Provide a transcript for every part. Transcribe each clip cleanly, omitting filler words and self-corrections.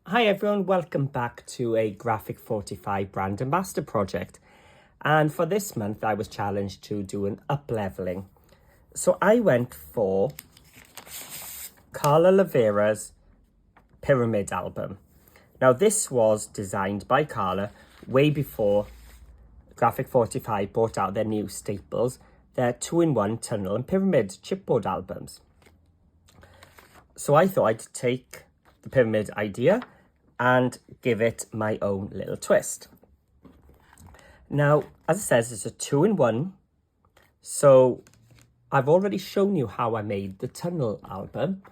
Hi everyone, welcome back to a G45 brand ambassador project. And for this month I was challenged to do an up-leveling. So I went for Carla Lavera's Pyramid album. Now this was designed by Carla way before G45 brought out their new staples, their 2-in-1 tunnel and pyramid chipboard albums. So I thought I'd take the pyramid idea and give it my own little twist. Now, as it says, it's a 2-in-1. So I've already shown you how I made the tunnel album,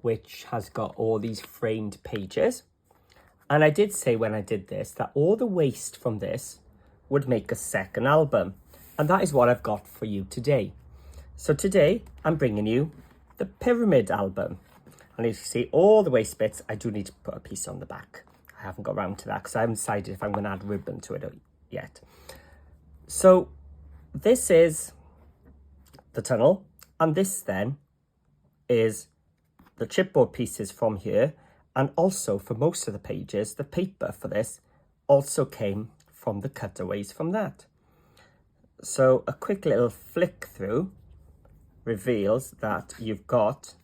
which has got all these framed pages. And I did say when I did this that all the waste from this would make a second album. And that is what I've got for you today. So today I'm bringing you the pyramid album. And as you see, all the waste bits, I do need to put a piece on the back. I haven't got around to that because I haven't decided if I'm going to add ribbon to it yet. So this is the tunnel. And this then is the chipboard pieces from here. And also for most of the pages, the paper for this also came from the cutaways from that. So a quick little flick through reveals that you've got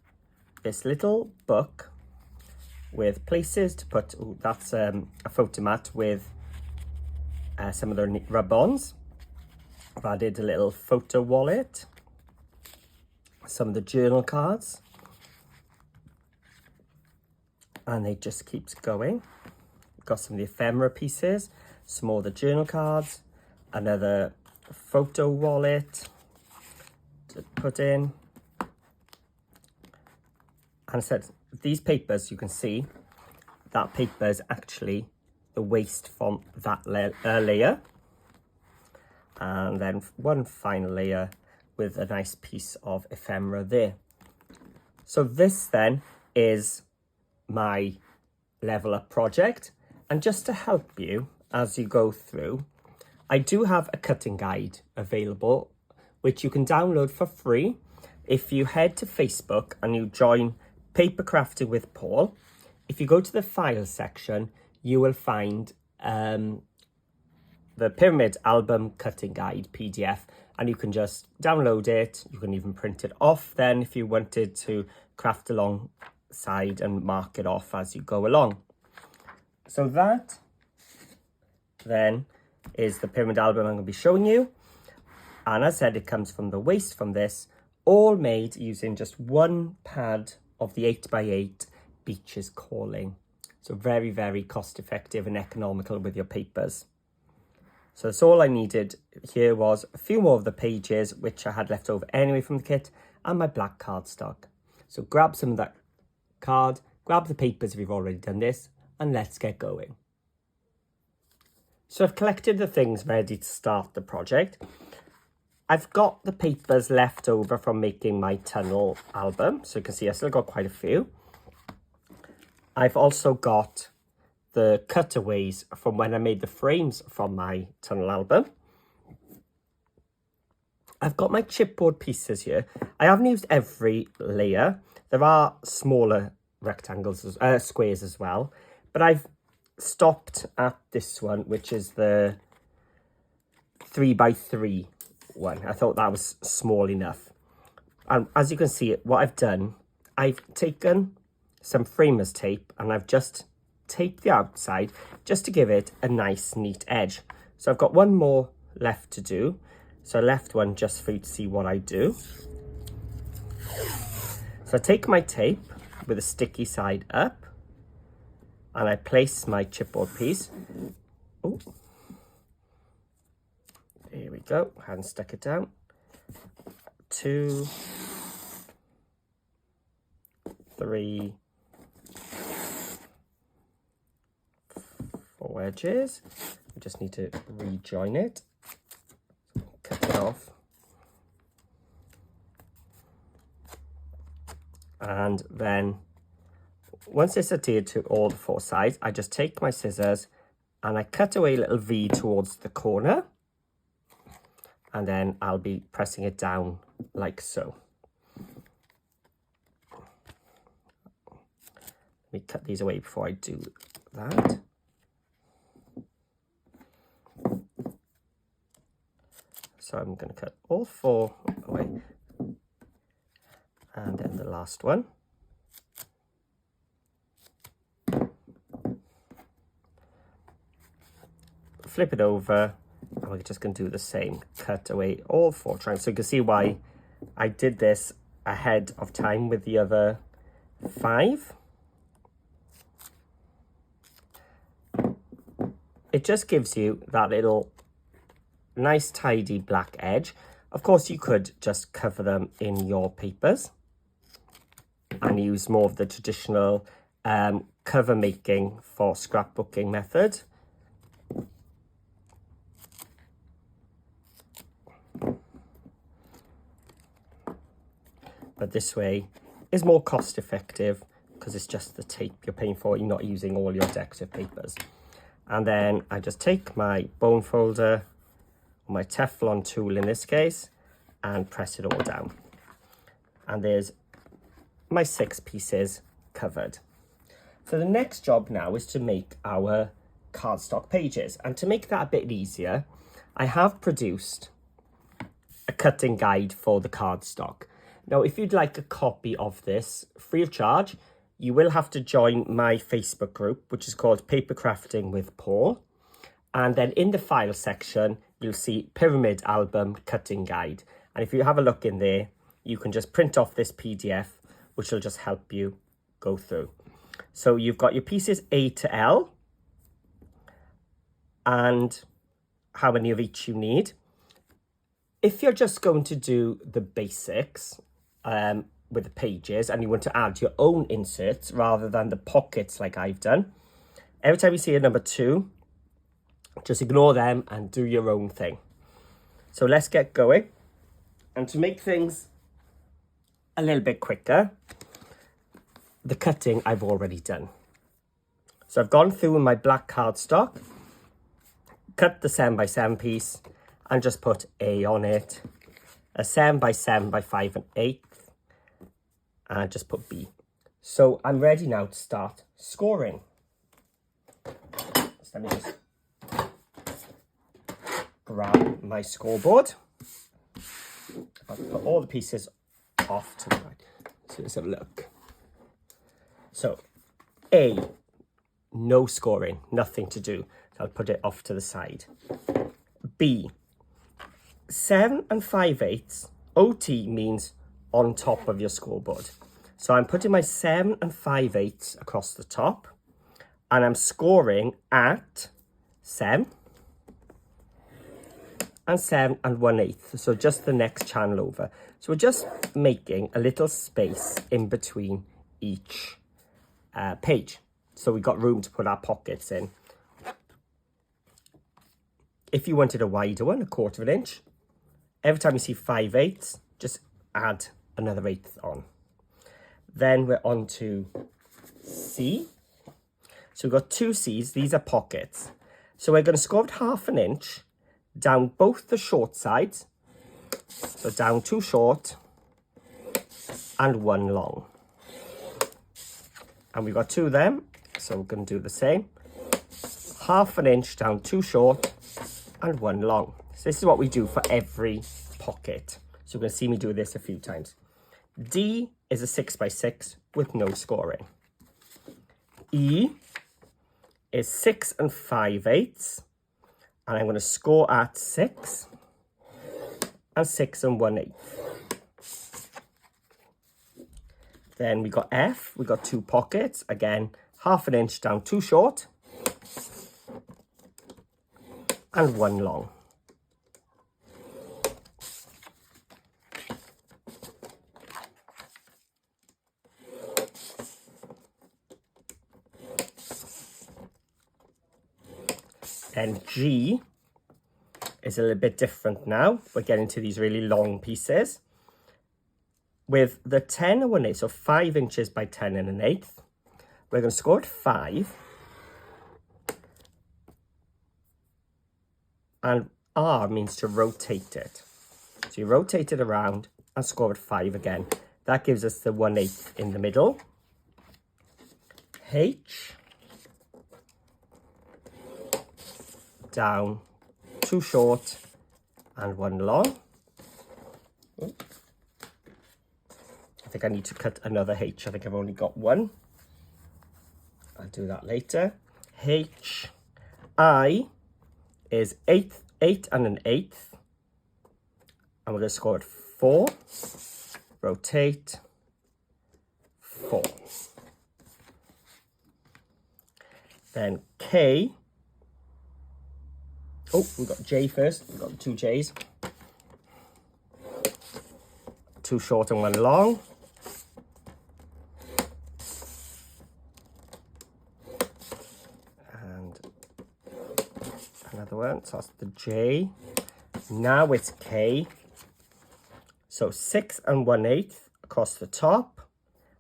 this little book with places to put, that's a photo mat with some of the rub-ons. I've added a little photo wallet, some of the journal cards, and it just keeps going. Got some of the ephemera pieces, some more of the journal cards, another photo wallet to put in. And I said, these papers, you can see, that paper is actually the waste from that layer. And then one final layer with a nice piece of ephemera there. So this then is my level up project. And just to help you as you go through, I do have a cutting guide available, which you can download for free if you head to Facebook and you join Paper Crafting with Paul. If you go to the file section, you will find the pyramid album cutting guide PDF, and you can just download it. You can even print it off then if you wanted to craft alongside and mark it off as you go along. So that then is the pyramid album I'm going to be showing you. And as I said, it comes from the waste from this, all made using just one pad of the 8x8 Beaches Calling. So very, very cost effective and economical with your papers. So that's all I needed here was a few more of the pages, which I had left over anyway from the kit, and my black cardstock. So grab some of that card, grab the papers if you've already done this, and let's get going. So I've collected the things ready to start the project. I've got the papers left over from making my tunnel album. So you can see I still got quite a few. I've also got the cutaways from when I made the frames from my tunnel album. I've got my chipboard pieces here. I haven't used every layer. There are smaller rectangles, squares as well. But I've stopped at this one, which is the 3x3 one. I thought that was small enough. And as you can see, what I've done, I've taken some framers tape and I've just taped the outside just to give it a nice neat edge. So I've got one more left to do. So I left one just for you to see what I do. So I take my tape with a sticky side up and I place my chipboard piece. Oh. Here we go, hadn't stuck it down. 2, 3, 4 edges. We just need to rejoin it. Cut it off. And then once it's adhered to all the 4 sides, I just take my scissors and I cut away a little V towards the corner. And then I'll be pressing it down like so. Let me cut these away before I do that. So I'm going to cut all 4 away. And then the last one. Flip it over, and we're just going to do the same. Cut away all 4 triangles. So you can see why I did this ahead of time with the other 5. It just gives you that little nice tidy black edge. Of course, you could just cover them in your papers and use more of the traditional cover making for scrapbooking method. But this way is more cost effective because it's just the tape you're paying for. You're not using all your decorative papers. And then I just take my bone folder, or my Teflon tool in this case, and press it all down. And there's my 6 pieces covered. So the next job now is to make our cardstock pages. And to make that a bit easier, I have produced a cutting guide for the cardstock. Now, if you'd like a copy of this free of charge, you will have to join my Facebook group, which is called Paper Crafting with Paul. And then in the file section, you'll see Pyramid Album Cutting Guide. And if you have a look in there, you can just print off this PDF, which will just help you go through. So you've got your pieces A to L and how many of each you need. If you're just going to do the basics with the pages and you want to add your own inserts rather than the pockets like I've done, every time you see a number 2, just ignore them and do your own thing. So let's get going. And to make things a little bit quicker, the cutting I've already done. So I've gone through my black cardstock, cut the 7x7 piece and just put A on it, a 7x7 by 5 1/8, and just put B. So I'm ready now to start scoring. So let me just grab my scoreboard. I'll put all the pieces off to the right. So let's have a look. So A, no scoring, nothing to do. So I'll put it off to the side. B, 7 5/8, OT means on top of your scoreboard. So I'm putting my 7 5/8 across the top and I'm scoring at 7 and 7 1/8. So just the next channel over. So we're just making a little space in between each page. So we've got room to put our pockets in. If you wanted a wider one, 1/4 inch, every time you see 5/8, just add another 1/8 on. Then we're on to C. So we've got 2 C's, these are pockets. So we're going to score it 1/2 inch down both the short sides. So down 2 short and 1 long. And we've got 2 of them, so we're going to do the same. 1/2 inch down 2 short and 1 long. So this is what we do for every pocket. So you're going to see me do this a few times. D is a 6x6 with no scoring. E is 6 5/8, and I'm going to score at 6 and 6 1/8. Then we got F, we got 2 pockets, again 1/2 inch down 2 short and 1 long. Then G is a little bit different now. We're getting to these really long pieces. With the 10 1/8, so 5 inches by 10 1/8, we're going to score at 5. And R means to rotate it. So you rotate it around and score at 5 again. That gives us the 1/8 in the middle. H down, 2 short and 1 long. I think I need to cut another H. I think I've only got one. I'll do that later. H, I is 8 and an 1/8. And we're going to score at 4. Rotate, 4. Then K. Oh, we've got J first. We've got the 2 J's. 2 short and 1 long. And another one. So that's the J. Now it's K. So 6 and 1/8 across the top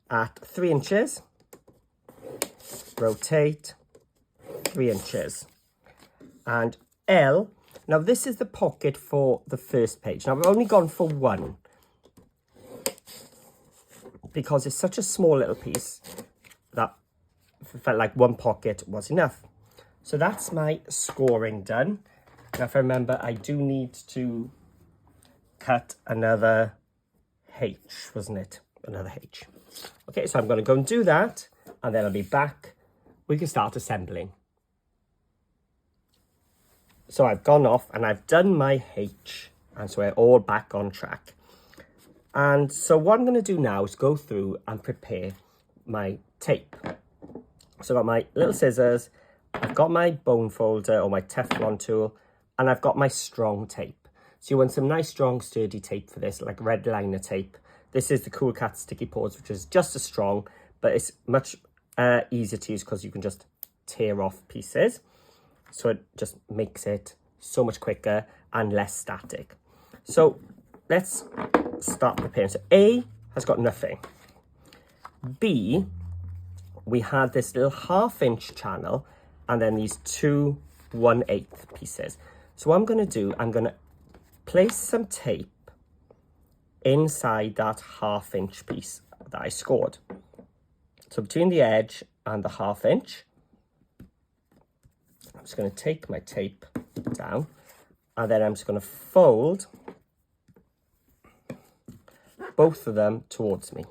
at 3 inches. Rotate, 3 inches. And L. Now this is the pocket for the first page. Now I've only gone for 1. Because it's such a small little piece that felt like 1 pocket was enough. So that's my scoring done. Now if I remember, I do need to cut another H, wasn't it? Another H. Okay, so I'm going to go and do that, and then I'll be back. We can start assembling. So I've gone off and I've done my H, and so we're all back on track. And so what I'm going to do now is go through and prepare my tape. So I've got my little scissors, I've got my bone folder or my Teflon tool, and I've got my strong tape. So you want some nice strong sturdy tape for this, like red liner tape. This is the Cool Cat Sticky Paws, which is just as strong, but it's much easier to use because you can just tear off pieces. So it just makes it so much quicker and less static. So let's start preparing. So A has got nothing. B, we had this little 1/2 inch channel and then these 2 1/8 pieces. So what I'm going to do, I'm going to place some tape inside that 1/2 inch piece that I scored. So between the edge and the 1/2 inch, I'm just going to take my tape down and then I'm just going to fold both of them towards me.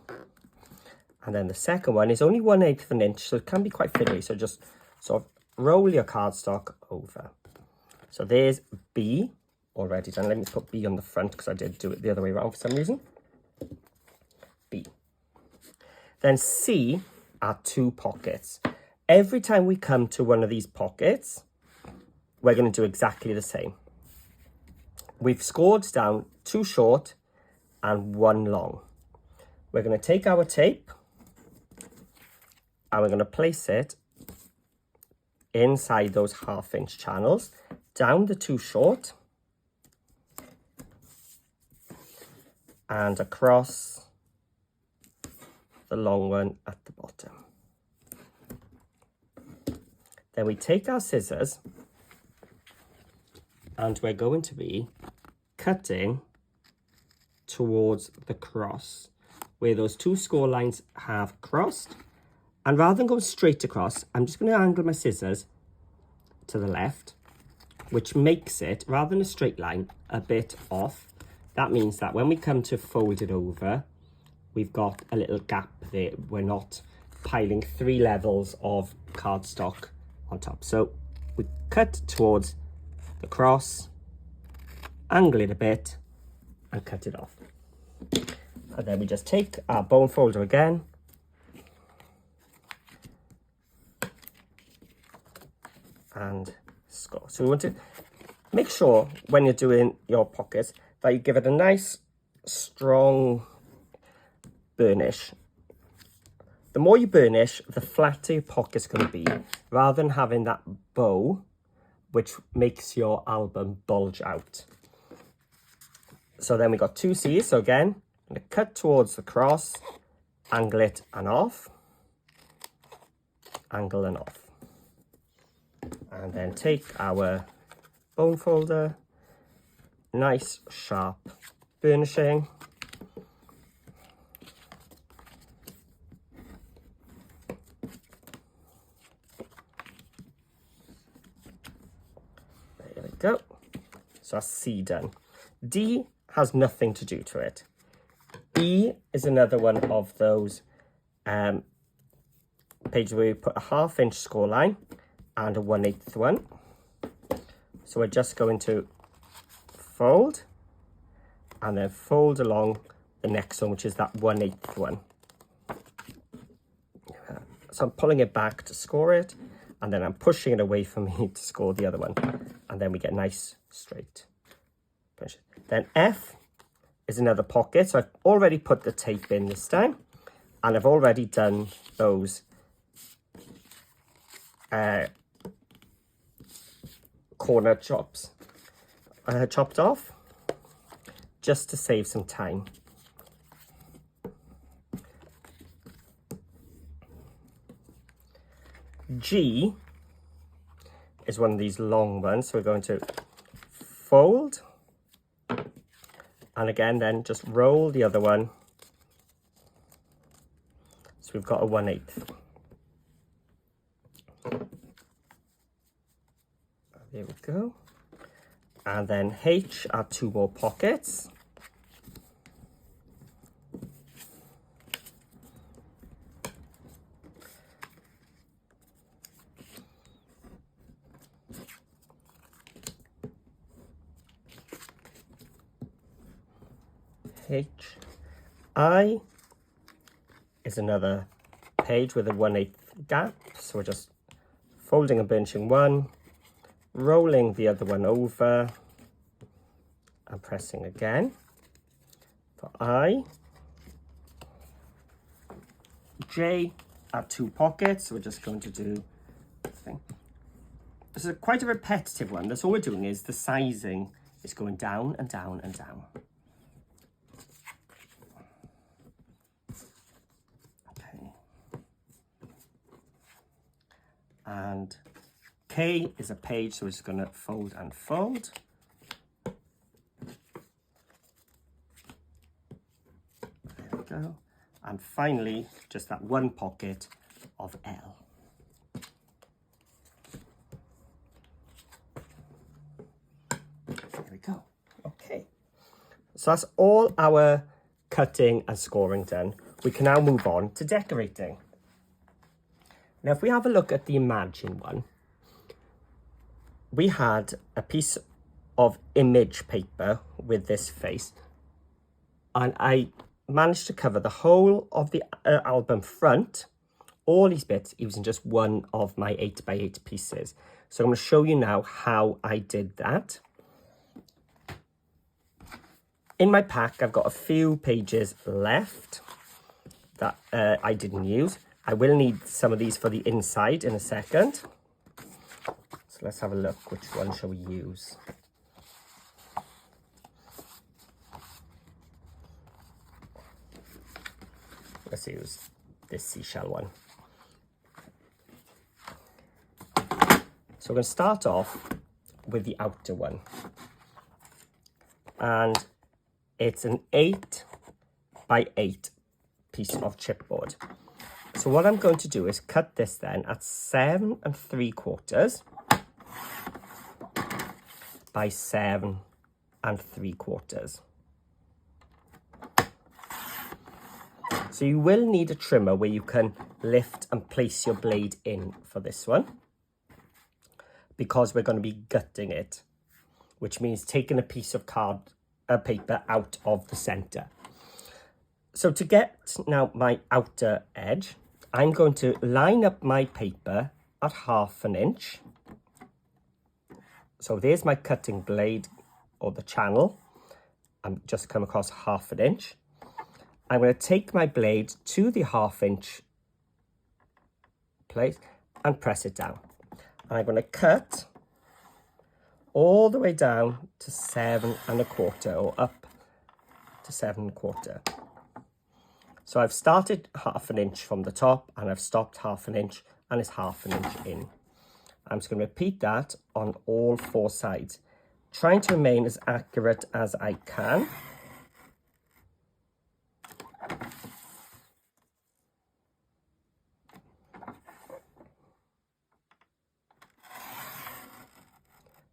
And then the second one is only 1/8 of an inch, so it can be quite fiddly. So just sort of roll your cardstock over. So there's B already done. Let me put B on the front because I did do it the other way around for some reason. B. Then C are 2 pockets. Every time we come to one of these pockets, we're going to do exactly the same. We've scored down 2 short and 1 long. We're going to take our tape and we're going to place it inside those 1/2 inch channels, down the 2 short and across the long one at the bottom. Then we take our scissors and we're going to be cutting towards the cross where those 2 score lines have crossed. And rather than going straight across, I'm just going to angle my scissors to the left, which makes it, rather than a straight line, a bit off. That means that when we come to fold it over, we've got a little gap there. We're not piling 3 levels of cardstock on top. So we cut towards the cross, angle it a bit, and cut it off. And then we just take our bone folder again, and score. So we want to make sure when you're doing your pockets that you give it a nice strong burnish. The more you burnish, the flatter your pocket's going to be, rather than having that bow which makes your album bulge out. So then we got 2 C's. So again, I'm going to cut towards the cross, angle it and off, angle and off. And then take our bone folder, nice sharp burnishing. So that's C done. D has nothing to do to it. E is another one of those pages where we put a 1/2 inch score line and a 1/8 one. So we're just going to fold and then fold along the next one, which is that 1/8 one. So I'm pulling it back to score it, and then I'm pushing it away from me to score the other one. And then we get nice straight. Then F is another pocket. So I've already put the tape in this time, and I've already done those corner chopped off, just to save some time. G is one of these long ones, so we're going to fold, and again then just roll the other one, so we've got a 1/8. There we go. And then H are 2 more pockets. H. I is another page with a 1/8 gap, so we're just folding and bunching one, rolling the other one over, and pressing again for I. J are 2 pockets, so we're just going to do this thing. This is quite a repetitive one. That's all we're doing is the sizing is going down and down and down. And K is a page, so we're just going to fold and fold. There we go. And finally, just that one pocket of L. There we go. Okay. So that's all our cutting and scoring done. We can now move on to decorating. Now, if we have a look at the Imagine one, we had a piece of image paper with this face, and I managed to cover the whole of the album front, all these bits, using just one of my 8x8 pieces. So I'm going to show you now how I did that. In my pack, I've got a few pages left that I didn't use. I will need some of these for the inside in a second. So let's have a look. Which one shall we use? Let's use this seashell one. So we're going to start off with the outer one. And it's an 8x8 piece of chipboard. So what I'm going to do is cut this then at 7 3/4 by 7 3/4. So you will need a trimmer where you can lift and place your blade in for this one, because we're going to be gutting it, which means taking a piece of paper out of the center. So to get now my outer edge, I'm going to line up my paper at 1/2 inch. So there's my cutting blade, or the channel. I'm just come across 1/2 inch. I'm going to take my blade to the 1/2 inch place and press it down. And I'm going to cut all the way down to 7 1/4, or up to 7 1/4. So I've started 1/2 inch from the top, and I've stopped 1/2 inch, and it's 1/2 inch in. I'm just going to repeat that on all 4 sides, trying to remain as accurate as I can.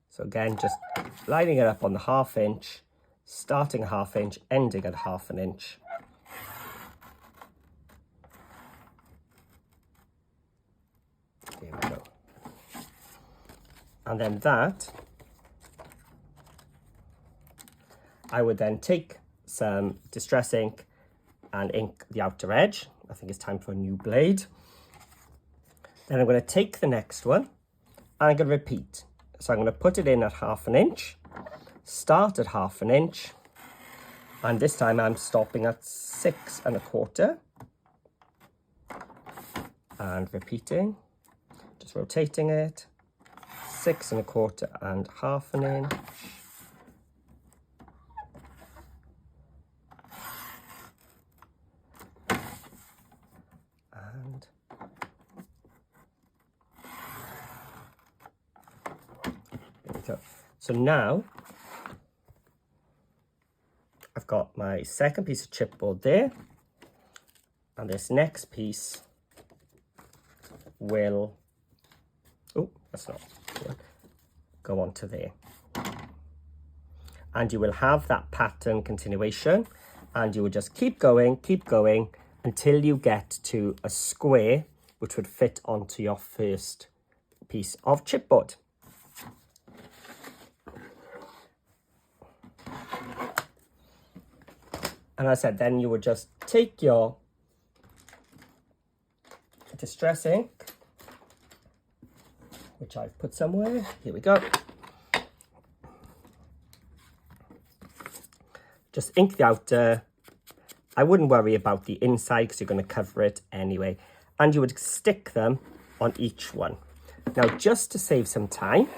So again, just lining it up on the 1/2 inch, starting a 1/2 inch, ending at 1/2 inch. There we go. And then that, I would then take some distress ink and ink the outer edge. I think it's time for a new blade. Then I'm going to take the next one and I'm going to repeat. So I'm going to put it in at 1/2 inch, start at 1/2 inch, and this time I'm stopping at 6 1/4 and repeating, just rotating it, 6 1/4 and 1/2 inch. And there we go. So now I've got my second piece of chipboard there, and this next piece will, oh, that's not, go onto there. And you will have that pattern continuation, and you will just keep going until you get to a square which would fit onto your first piece of chipboard. And as I said, then you would just take your distress ink, which I've put somewhere. Here we go. Just ink the outer. I wouldn't worry about the inside because you're going to cover it anyway. And you would stick them on each one. Now, just to save some time,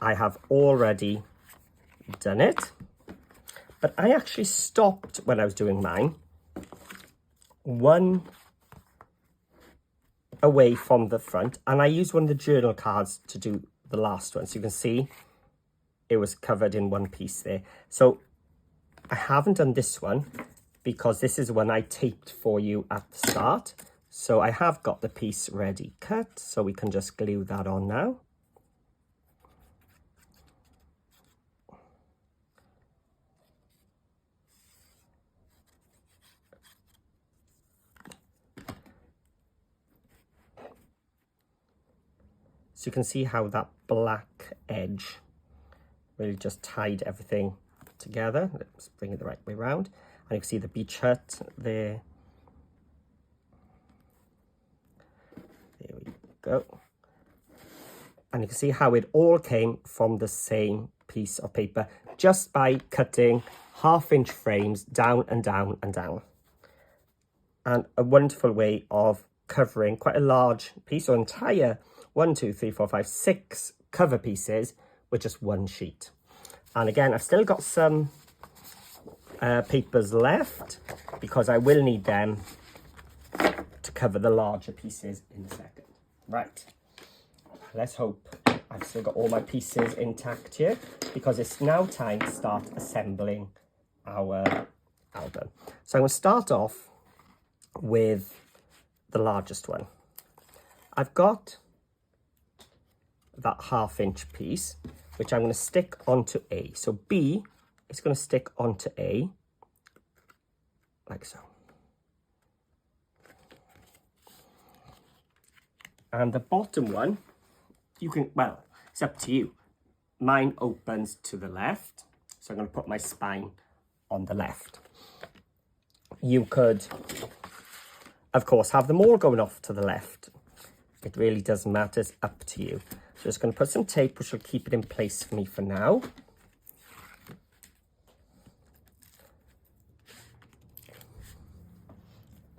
I have already done it, but I actually stopped when I was doing mine one away from the front, and I used one of the journal cards to do the last one, so you can see it was covered in one piece there. So I haven't done this one because this is one I taped for you at the start, so I have got the piece ready cut, so we can just glue that on now. So you can see how that black edge really just tied everything together. Let's bring it the right way around. And you can see the beach hut there. There we go. And you can see how it all came from the same piece of paper just by cutting 1/2 inch frames down and down and down. And a wonderful way of covering quite a large piece, or entire 1, 2, 3, 4, 5, 6 cover pieces with just one sheet. And again, I've still got some papers left because I will need them to cover the larger pieces in a second. Right, let's hope I've still got all my pieces intact here, because it's now time to start assembling our album. So I'm going to start off with the largest one. I've got that 1/2 inch piece, which I'm going to stick onto A. So B is going to stick onto A, like so. And the bottom one, you can, well, it's up to you. Mine opens to the left, so I'm going to put my spine on the left. You could, of course, have them all going off to the left. It really doesn't matter, it's up to you. So just going to put some tape which will keep it in place for me for now.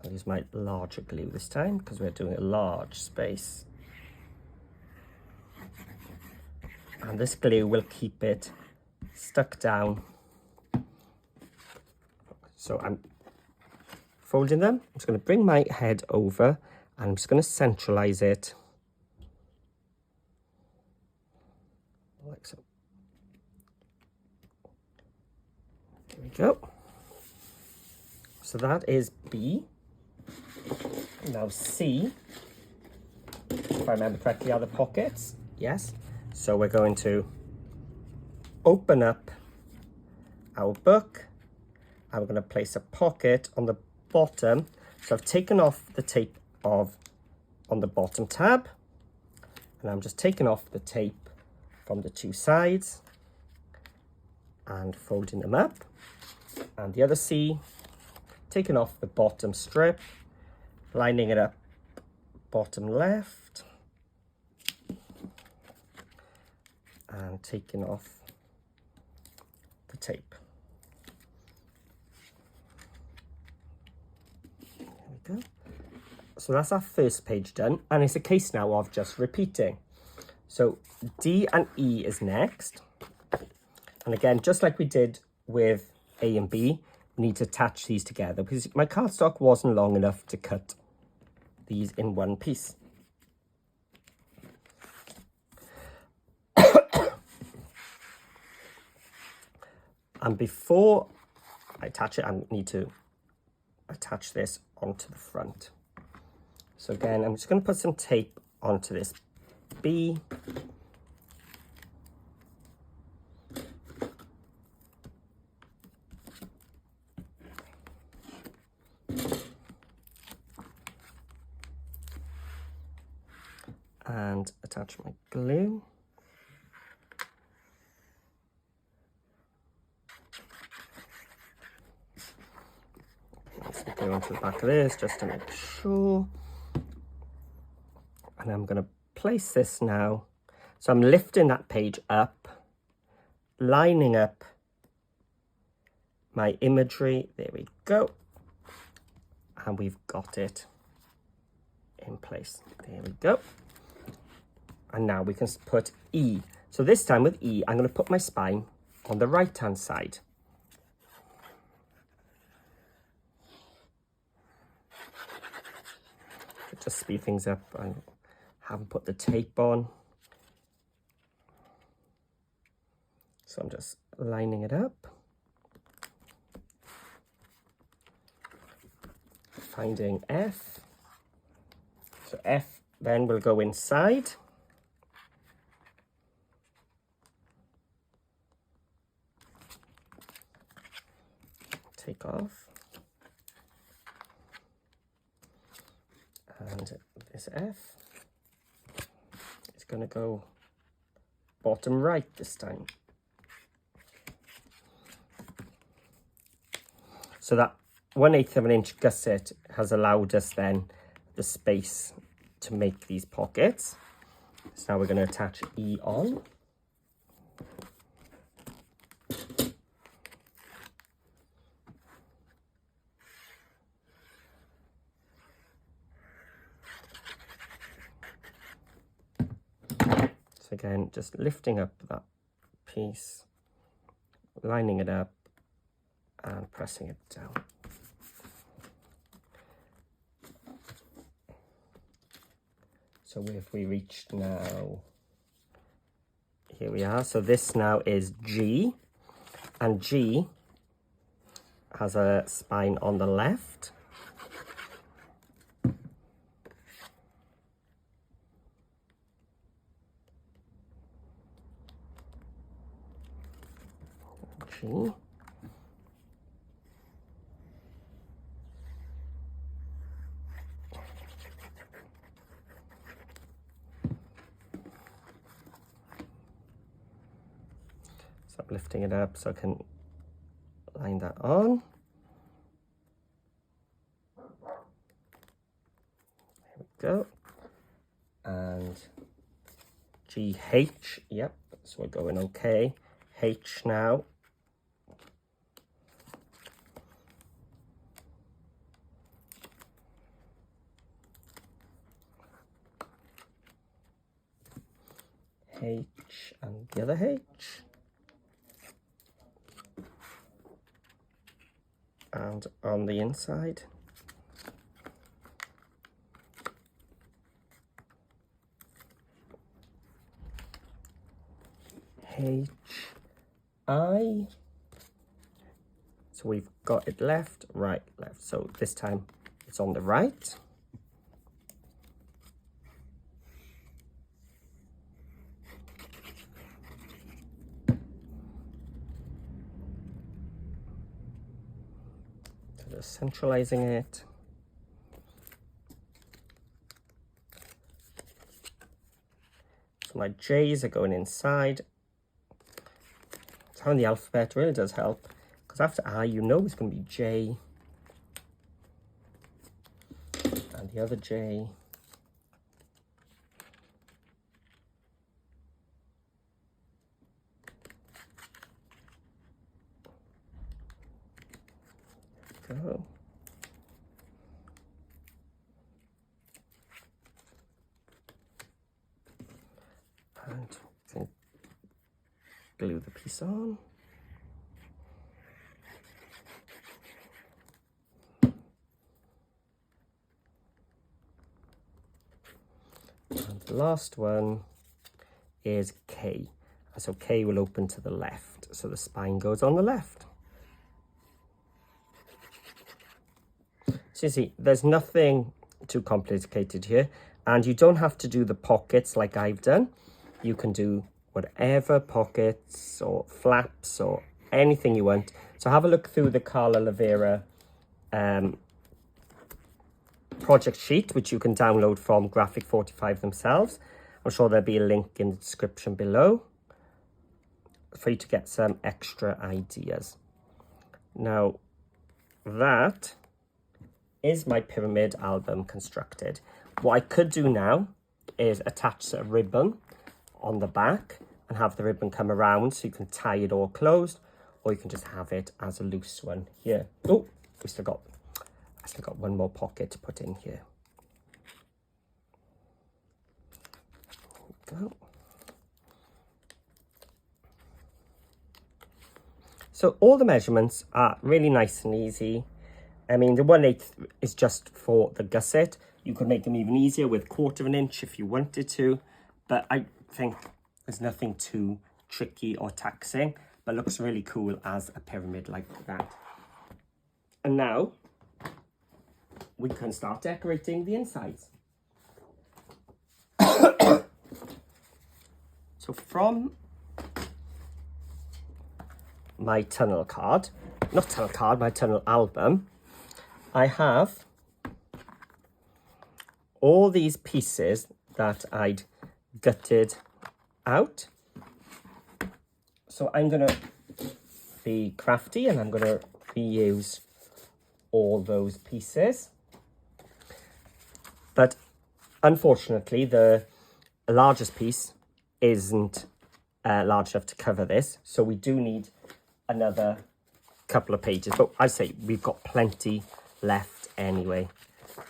I'll use my larger glue this time because we're doing a large space. And this glue will keep it stuck down. So I'm folding them. I'm just going to bring my head over and I'm just going to centralize it like so. There we go. So that is B. Now C if I remember correctly, are the pockets. Yes. So we're going to open up our book, and we're going to place a pocket on the bottom. So I've taken off the tape on the bottom tab, and I'm just taking off the tape from the two sides and folding them up. And the other C, taking off the bottom strip, lining it up bottom left, and taking off the tape. There we go. So that's our first page done, and it's a case now of just repeating. So D and E is next. And again, just like we did with A and B, we need to attach these together because my cardstock wasn't long enough to cut these in one piece. And before I attach it, I need to attach this onto the front. So again, I'm just going to put some tape onto this B. And attach my glue. Go onto the back of this just to make sure. And I'm going to place this now. So I'm lifting that page up, lining up my imagery. There we go. And we've got it in place. There we go. And now we can put E. So this time with E, I'm going to put my spine on the right-hand side. Just speed things up. I haven't put the tape on. So I'm just lining it up. Finding F. So F then will go inside. Take off. And this F is going to go bottom right this time. So that 1/8 of an inch gusset has allowed us then the space to make these pockets. So now we're going to attach E on. So again, just lifting up that piece, lining it up and pressing it down. So if we reached now, here we are. So this now is G, and G has a spine on the left. G. So I'm lifting it up so I can line that on. There we go. And GH, yep, so we're going okay. H now. H and the other H. And on the inside. H, I. So we've got it left, right, left. So this time it's on the right. So just centralizing it. So my J's are going inside. So having the alphabet really does help, because after I, you know it's going to be J. And the other J. Go. And glue the piece on. And the last one is K. So K will open to the left. So the spine goes on the left. So you see, there's nothing too complicated here. And you don't have to do the pockets like I've done. You can do whatever pockets or flaps or anything you want. So have a look through the Carla Lavera project sheet, which you can download from G45 themselves. I'm sure there'll be a link in the description below for you to get some extra ideas. Now, that is my pyramid album constructed. What I could do now is attach a ribbon on the back and have the ribbon come around so you can tie it all closed, or you can just have it as a loose one here. Oh, I still got one more pocket to put in here. There we go. So all the measurements are really nice and easy. I mean, the 1/8 is just for the gusset. You could make them even easier with 1/4 inch if you wanted to, but I think there's nothing too tricky or taxing, but looks really cool as a pyramid like that. And now we can start decorating the insides. So from my tunnel card, my tunnel album, I have all these pieces that I'd gutted out. So I'm going to be crafty and I'm going to reuse all those pieces. But unfortunately, the largest piece isn't large enough to cover this. So we do need another couple of pages. But I say we've got plenty left anyway.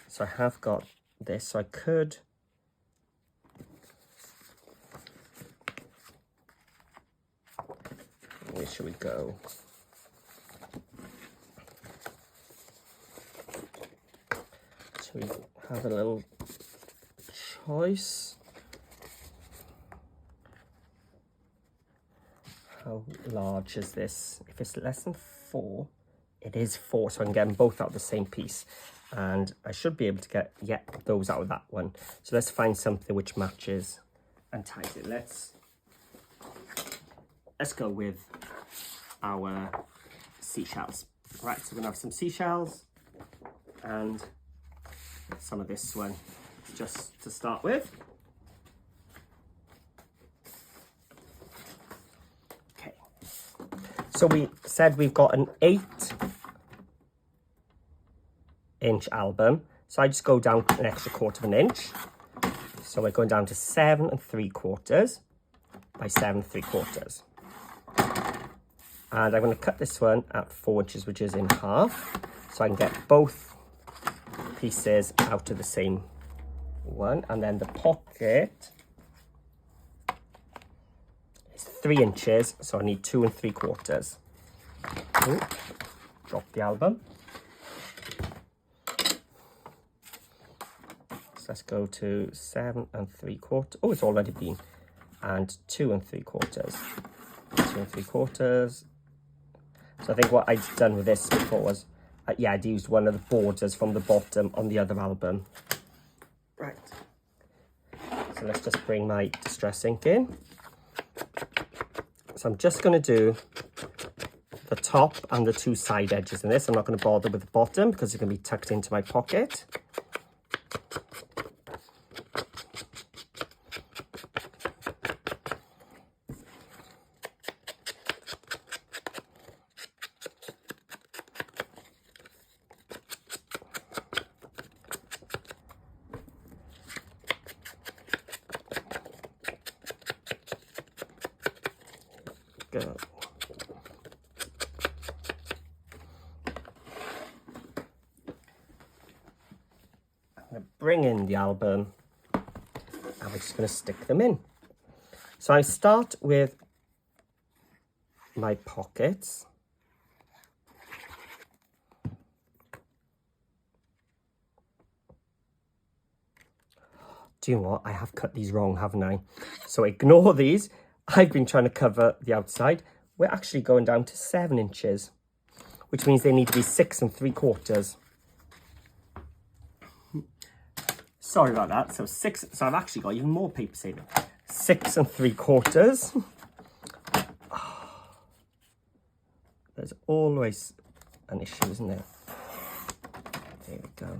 So I have got this. So I could... Where should we go? Should we have a little choice? How large is this? If it's less than 4, it is 4, so I can get them both out of the same piece. And I should be able to get those out of that one. So let's find something which matches and ties it. Let's go with our seashells. Right, so we're gonna have some seashells and some of this one just to start with. Okay, so we said we've got an 8-inch album, so I just go down an extra 1/4 inch. So we're going down to 7 3/4 by 7 3/4. And I'm going to cut this one at 4 inches, which is in half, so I can get both pieces out of the same one. And then the pocket is 3 inches, so I need 2 3/4. Ooh, drop the album. So let's go to 7 3/4. Oh, it's already been. And 2 3/4. 2 3/4. So I think what I'd done with this before was, yeah, I'd used one of the borders from the bottom on the other album. Right. So let's just bring my distress ink in. So I'm just going to do the top and the two side edges in this. I'm not going to bother with the bottom because it's going to be tucked into my pocket. Go. I'm going to bring in the album and we're just going to stick them in. So I start with my pockets. Do you know what? I have cut these wrong, haven't I? So ignore these. I've been trying to cover the outside. We're actually going down to 7 inches, which means they need to be 6 3/4. Sorry about that. So 6, so I've actually got even more paper saving. 6 3/4. There's always an issue, isn't there? There we go.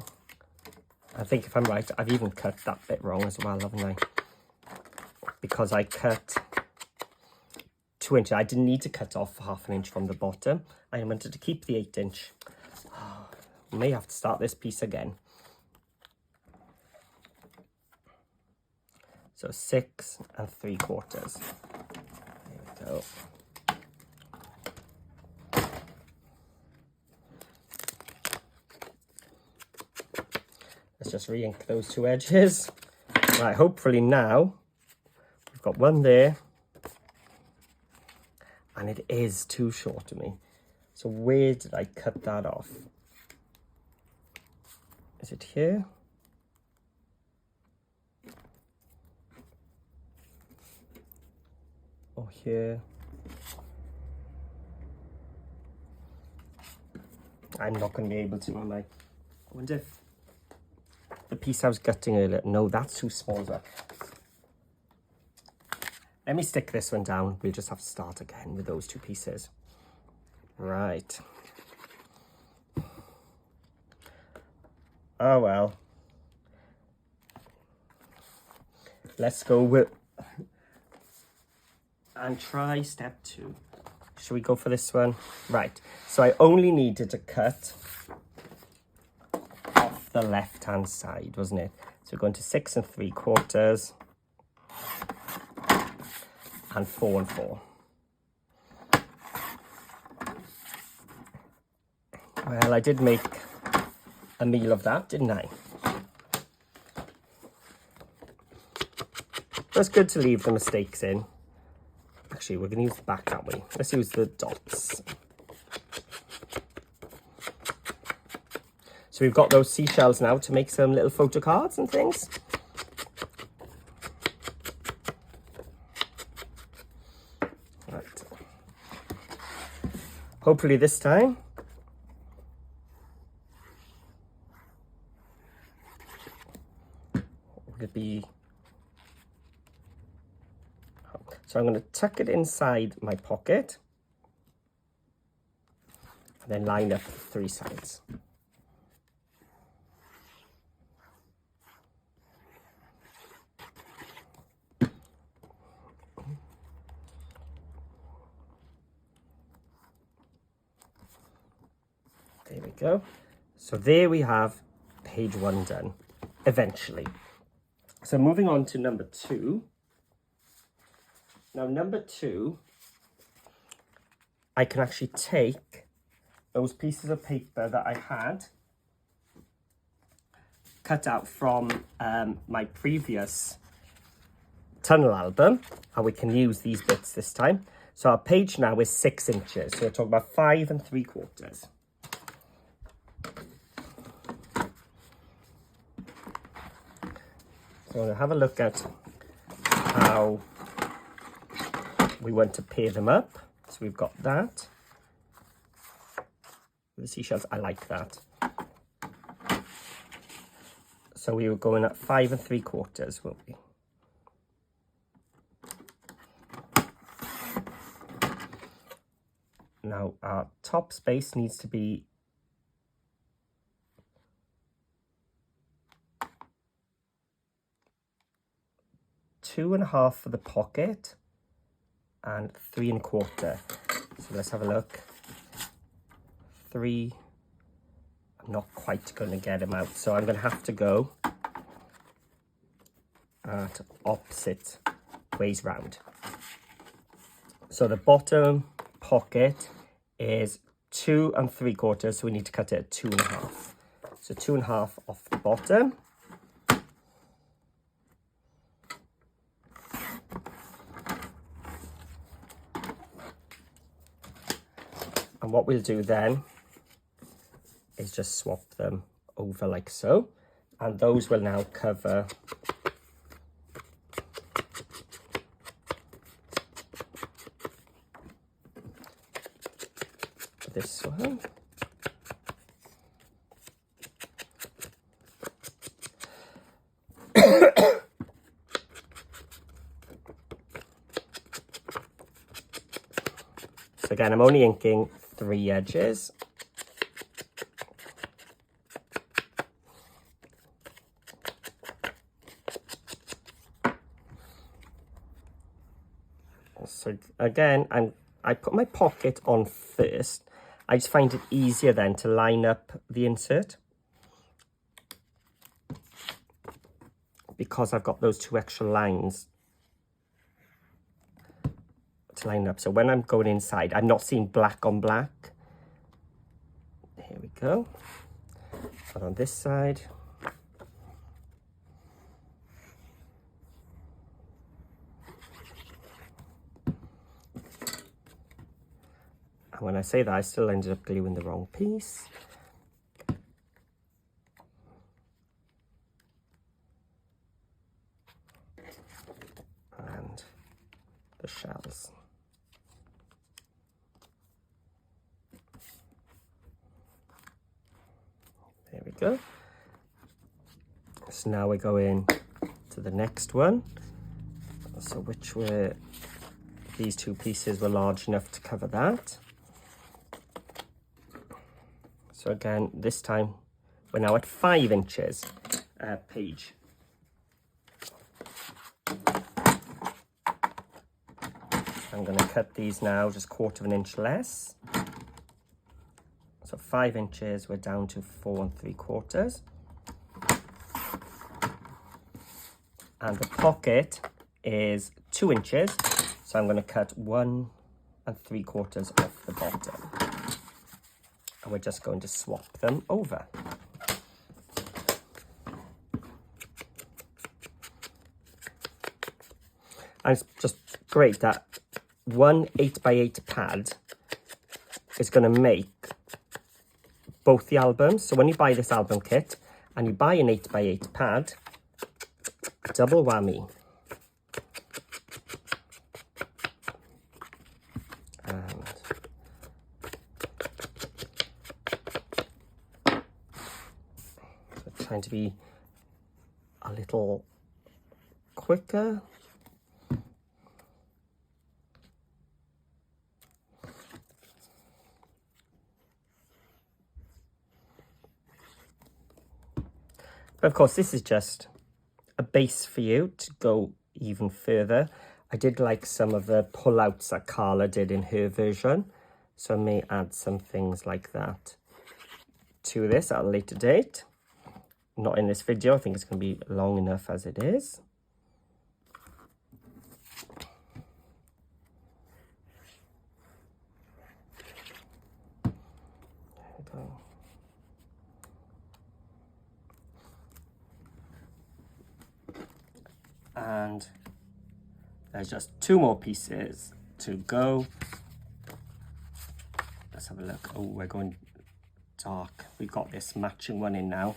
I think if I'm right, I've even cut that bit wrong as well, haven't I? Because I cut 2 inches. I didn't need to cut off 1/2 inch from the bottom. I wanted to keep the 8 inch. May have to start this piece again. So 6 3/4. There we go. Let's just re-ink those 2 edges. Right, hopefully now we've got one there. And it is too short to me. So where did I cut that off? Is it here? Or here? I'm not going to be able to, am I? I wonder if the piece I was gutting earlier, no, that's too small as well. Let me stick this one down. We'll just have to start again with those 2 pieces. Right. Oh well. Let's go with and try step 2. Should we go for this one? Right. So I only needed to cut off the left-hand side, wasn't it? So we're going to 6 3/4 and 4 4. Well, I did make a meal of that, didn't I? It's good to leave the mistakes in. Actually, we're going to use the back, aren't we? Let's use the dots. So we've got those seashells now to make some little photo cards and things. Right. Hopefully this time will be. So I'm going to tuck it inside my pocket and then line up the 3 sides. There we go. So there we have page 1 done, eventually. So moving on to number 2. Now, number 2, I can actually take those pieces of paper that I had cut out from my previous tunnel album, and we can use these bits this time. So our page now is 6 inches. So we're talking about 5 3/4. So I'm going to have a look at how we want to pair them up. So we've got that. The seashells, I like that. So we were going at 5 3/4, weren't we? Now our top space needs to be two and a half for the pocket and 3 1/4. So let's have a look. 3. I'm not quite going to get them out, so I'm going to have to go at opposite ways round. So the bottom pocket is 2 3/4, so we need to cut it at 2 1/2. So 2 1/2 off the bottom. And what we'll do then is just swap them over like so. And those will now cover this one. So again, I'm only inking 3 edges. So again, I put my pocket on first. I just find it easier then to line up the insert because I've got those 2 extra lines to line up. So when I'm going inside, I'm not seeing black on black. Here we go. And on this side, and when I say that, I still ended up gluing the wrong piece. And the shells. There we go. So now we're going to the next one. So these 2 pieces were large enough to cover that. So again, this time we're now at 5 inches page. I'm going to cut these now just 1/4 inch less. So 5 inches, we're down to 4 3/4. And the pocket is 2 inches. So I'm going to cut 1 3/4 off the bottom. And we're just going to swap them over. And it's just great that one 8x8 pad is going to make both the albums. So when you buy this album kit and you buy an 8x8 pad, double whammy. And so trying to be a little quicker. But of course, this is just a base for you to go even further. I did like some of the pullouts that Carla did in her version, so I may add some things like that to this at a later date. Not in this video, I think it's going to be long enough as it is. There we go. And there's just 2 more pieces to go. Let's have a look. Oh, we're going dark. We've got this matching one in now.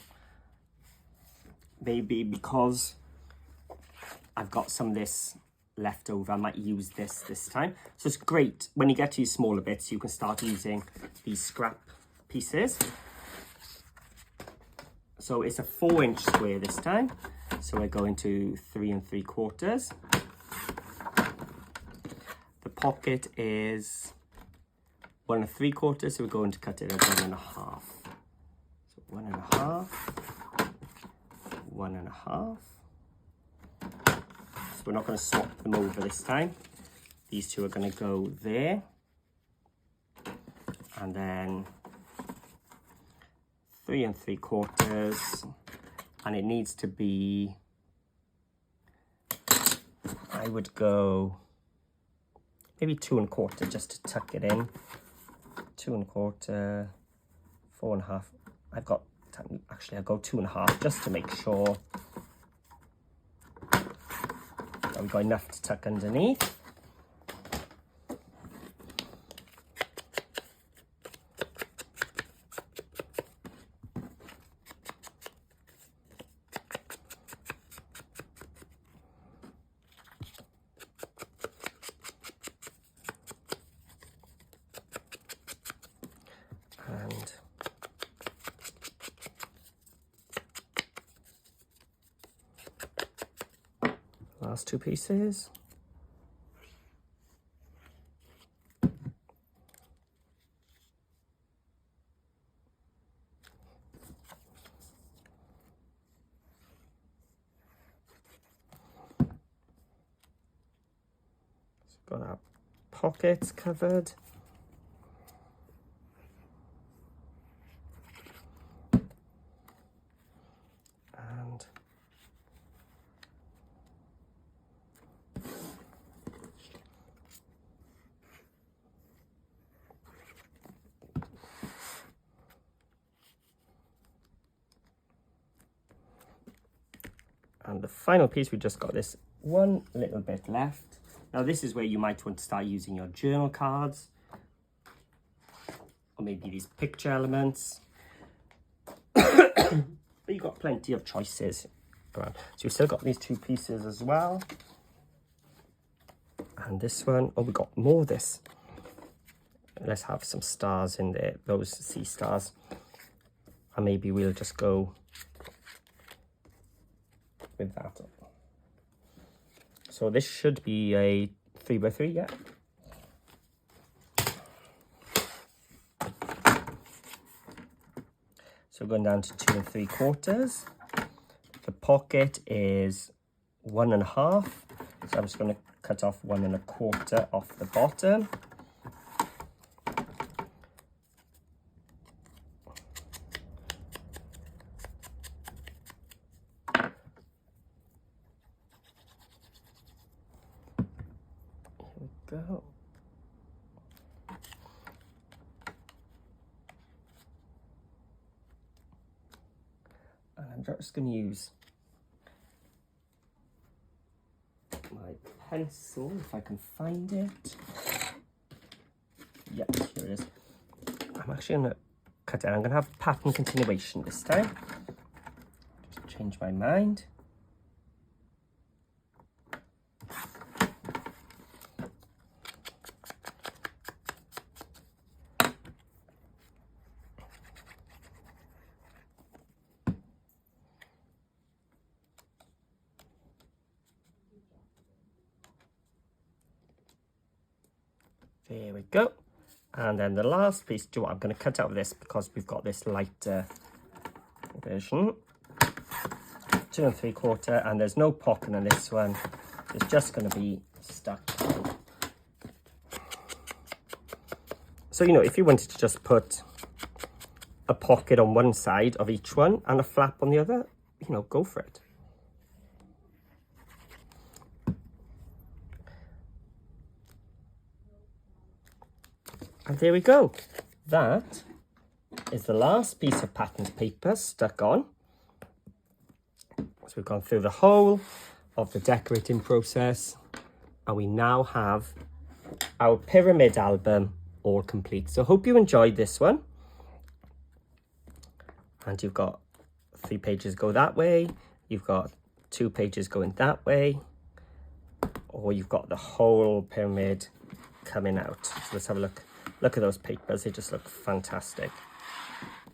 Maybe because I've got some of this left over, I might use this time. So it's great when you get to these smaller bits, you can start using these scrap pieces. So it's a 4-inch square this time. So we're going to 3 3/4. The pocket is 1 3/4, so we're going to cut it at 1 1/2. So 1 1/2, 1 1/2. So we're not going to swap them over this time. These two are going to go there. And then 3 3/4. And it needs to be, I would go maybe 2 1/4 just to tuck it in. 2 1/4, 4 1/2. Actually I'll go 2 1/2 just to make sure that we've got enough to tuck underneath. And last 2 pieces. Got our pockets covered. And the final piece, we just got this one little bit left. Now this is where you might want to start using your journal cards, or maybe these picture elements. But you've got plenty of choices around. So we've still got these 2 pieces as well. And this one, oh, we got more of this. Let's have some stars in there, those sea stars. And maybe we'll just go with that. So this should be a 3 by 3, yeah. So going down to 2 3/4. The pocket is 1 1/2. So I'm just going to cut off 1 1/4 off the bottom. Go. And I'm just going to use my pencil if I can find it. Yeah, here it is. I'm actually going to cut it. I'm going to have pattern continuation this time. Just change my mind. There we go. And then the last piece, I'm going to cut out of this because we've got this lighter version. 2 3/4, and there's no pocket on this one. It's just going to be stuck down. So, you know, if you wanted to just put a pocket on one side of each one and a flap on the other, you know, go for it. And there we go. That is the last piece of patterned paper stuck on. So we've gone through the whole of the decorating process, and we now have our pyramid album all complete. So hope you enjoyed this one. And you've got 3 pages go that way, you've got 2 pages going that way, or you've got the whole pyramid coming out. So let's have a look. Look at those papers, they just look fantastic.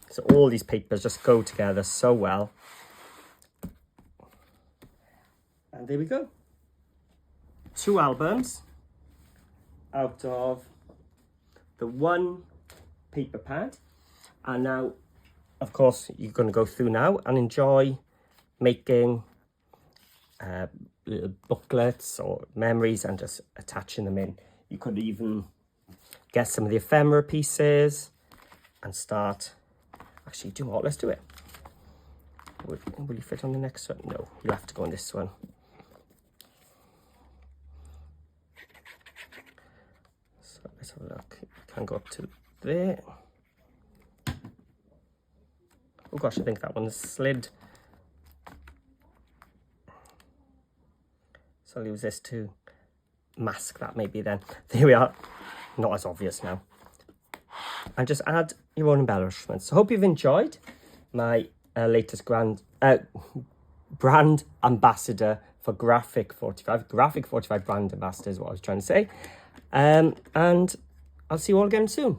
So all these papers just go together so well. And there we go. 2 albums out of the one paper pad. And now, of course, you're going to go through now and enjoy making little booklets or memories and just attaching them in. You could even get some of the ephemera pieces and start. Actually, do what? Let's do it. Will you fit on the next one? No, you'll have to go on this one. So let's have a look. You can go up to there. Oh gosh, I think that one slid. So I'll use this to mask that maybe then. There we are. Not as obvious now. And just add your own embellishments. So hope you've enjoyed my latest brand ambassador for Graphic 45. Graphic 45 brand ambassador is what I was trying to say. And I'll see you all again soon.